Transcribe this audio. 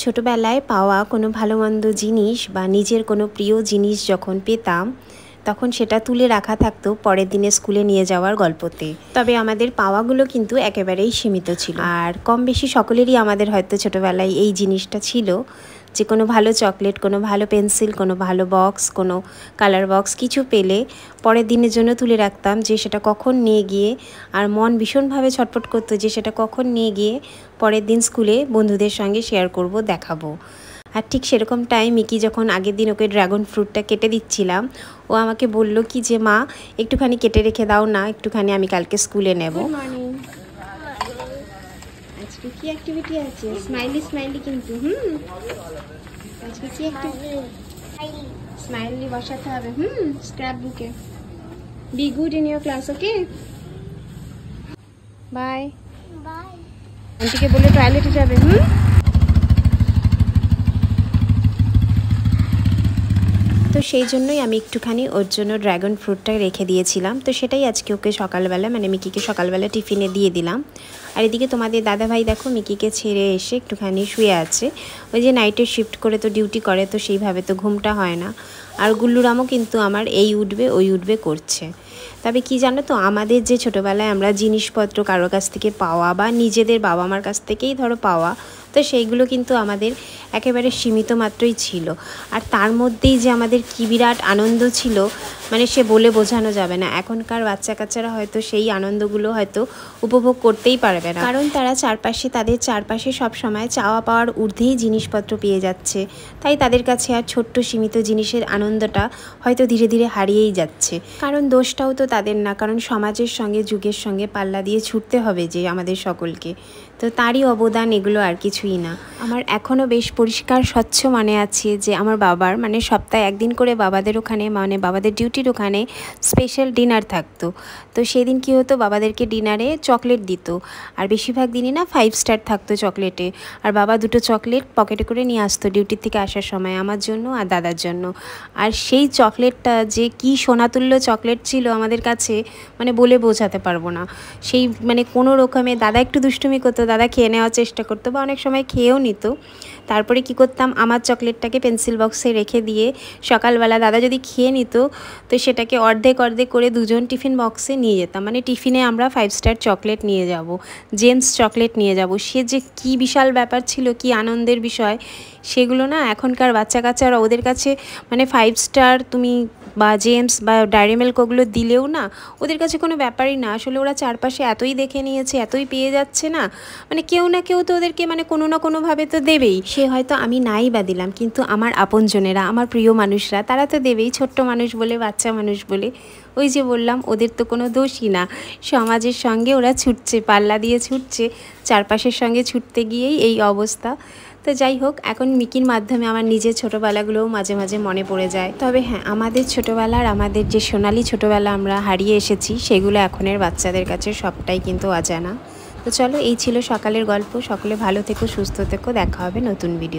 ছোটবেলায় পাওয়া কোনো ভালো মন্দ জিনিস বা নিজের কোনো প্রিয় জিনিস যখন পেতাম তখন সেটা তুলে রাখা থাকতো পরের দিনে স্কুলে নিয়ে যাওয়ার গল্পতে। তবে আমাদের পাওয়াগুলো কিন্তু একেবারেই সীমিত ছিল, আর কম বেশি সকলেরই আমাদের হয়তো ছোটবেলায় এই জিনিসটা ছিল যে কোনো ভালো চকলেট, কোনো ভালো পেন্সিল, কোনো ভালো বক্স, কোনো কালার বক্স কিছু পেলে পরের দিনের জন্য তুলে রাখতাম যে সেটা কখন নিয়ে গিয়ে, আর মন ভীষণভাবে ছটফট করতো যে সেটা কখন নিয়ে গিয়ে পরের দিন স্কুলে বন্ধুদের সঙ্গে শেয়ার করব, দেখাবো। আর ঠিক সেরকমটাই মিকি যখন আগের দিন ওকে ড্রাগন ফ্রুটটা কেটে দিচ্ছিলাম, ও আমাকে বলল কি যে মা একটুখানি কেটে রেখে দাও না, একটুখানি আমি কালকে স্কুলে নেব। আজকে কি অ্যাক্টিভিটি আছে? স্মাইলি স্মাইলি কিন্তু আজকে কি স্মাইলি বসাতে হবে স্ক্র্যাপ বুকে। Be good in your class, okay? Bye bye. আন্টিকে বলে টয়লেটে যাবে। তো সেই জন্যই আমি একটুখানি ওর জন্য ড্রাগন ফ্রুটটা রেখে দিয়েছিলাম। তো সেটাই আজকে ওকে সকালবেলা, মানে মিকিকে সকালবেলা টিফিনে দিয়ে দিলাম। আর এদিকে তোমাদের দাদাভাই দেখো মিকিকে ছেড়ে এসে একটুখানি শুয়ে আছে। ওই যে নাইটে শিফট করে তো ডিউটি করে, তো সেইভাবে তো ঘুমটা হয় না। আর গুল্লুরামও কিন্তু আমার এই উঠবে ওই উঠবে করছে। তবে কি জানো তো, আমাদের যে ছোটোবেলায় আমরা জিনিসপত্র কারোর কাছ থেকে পাওয়া বা নিজেদের বাবা মার কাছ থেকেই ধরো পাওয়া, তো সেইগুলো কিন্তু আমাদের একেবারে সীমিত মাত্রই ছিল। আর তার মধ্যেই যে আমাদের কী বিরাট আনন্দ ছিল, মানে সে বলে বোঝানো যাবে না। এখনকার বাচ্চা কাচ্চারা হয়তো সেই আনন্দগুলো হয়তো উপভোগ করতেই পারবে না, কারণ তারা তাদের চারপাশে সব সময় চাওয়া পাওয়ার ঊর্ধ্বেই জিনিসপত্র পেয়ে যাচ্ছে। তাই তাদের কাছে আর ছোট্ট সীমিত জিনিসের আনন্দটা হয়তো ধীরে ধীরে হারিয়েই যাচ্ছে। কারণ দোষটাও তো তাদের না, কারণ সমাজের সঙ্গে যুগের সঙ্গে পাল্লা দিয়ে ছুটতে হবে যে আমাদের সকলকে, তো তারই অবদান, এগুলো আর কিছুই না। আমার এখনও বেশ পরিষ্কার স্বচ্ছ মনে আছে যে আমার বাবার, মানে সপ্তাহে একদিন করে বাবাদের ওখানে, মানে বাবাদের ডিউটির ওখানে স্পেশাল ডিনার থাকতো। তো সেদিন কী হতো, বাবাদেরকে ডিনারে চকলেট দিত। আর বেশিরভাগ দিনই না 5 স্টার থাকতো চকলেটে। আর বাবা 2টো চকলেট পকেটে করে নিয়ে আসতো ডিউটির থেকে আসার সময় আমার জন্য আর দাদার জন্য। আর সেই চকলেটটা যে কী সোনাতুল্য চকলেট ছিল আমাদের কাছে, মানে বলে বোঝাতে পারবো না। সেই মানে কোনো রকমে দাদা একটু দুষ্টুমি করতো, দাদা খেয়ে নেওয়ার চেষ্টা করতো বা অনেক সময় খেয়েও নিত। তারপরে কি করতাম, আমার চকলেটটাকে পেন্সিল বক্সে রেখে দিয়ে সকালবেলা দাদা যদি খেয়ে নিত, তো সেটাকে অর্ধেক অর্ধেক করে দুজন টিফিন বক্সে নিয়ে যেতাম। মানে টিফিনে আমরা 5 স্টার চকলেট নিয়ে যাব, জেমস চকলেট নিয়ে যাব। সে যে কী বিশাল ব্যাপার ছিল, কি আনন্দের বিষয় সেগুলো না এখনকার বাচ্চা কাচ্চারা, ওদের কাছে মানে 5 স্টার তুমি বা জেমস বা ডায়েরি মিল্ক ওগুলো দিলেও না ওদের কাছে কোনো ব্যাপারই না। আসলে ওরা চারপাশে এতই দেখে নিয়েছে, এতই পেয়ে যাচ্ছে না, মানে কেউ না কেউ তো ওদেরকে মানে কোনো না কোনোভাবে তো দেবেই। সে হয়তো আমি নাই বা দিলাম, কিন্তু আমার আপনজনেরা, আমার প্রিয় মানুষরা, তারা তো দেবেই। ছোট্ট মানুষ বলে, বাচ্চা মানুষ বলে, ওই যে বললাম ওদের তো কোনো দোষই না। সমাজের সঙ্গে ওরা ছুটছে, পাল্লা দিয়ে ছুটছে, চারপাশের সঙ্গে ছুটতে গিয়েই এই অবস্থা। তো যাই হোক, এখন মিকির মাধ্যমে আমার নিজের ছোটোবেলাগুলোও মাঝে মাঝে মনে পড়ে যায়। তবে হ্যাঁ, আমাদের ছোটোবেলার, আমাদের যে সোনালি ছোটোবেলা আমরা হারিয়ে এসেছি, সেগুলো এখনের বাচ্চাদের কাছে সবটাই কিন্তু অজানা। তো চলো, এই ছিল সকালের গল্প। সকলে ভালো থেকো, সুস্থ থেকো, দেখা হবে নতুন ভিডিও।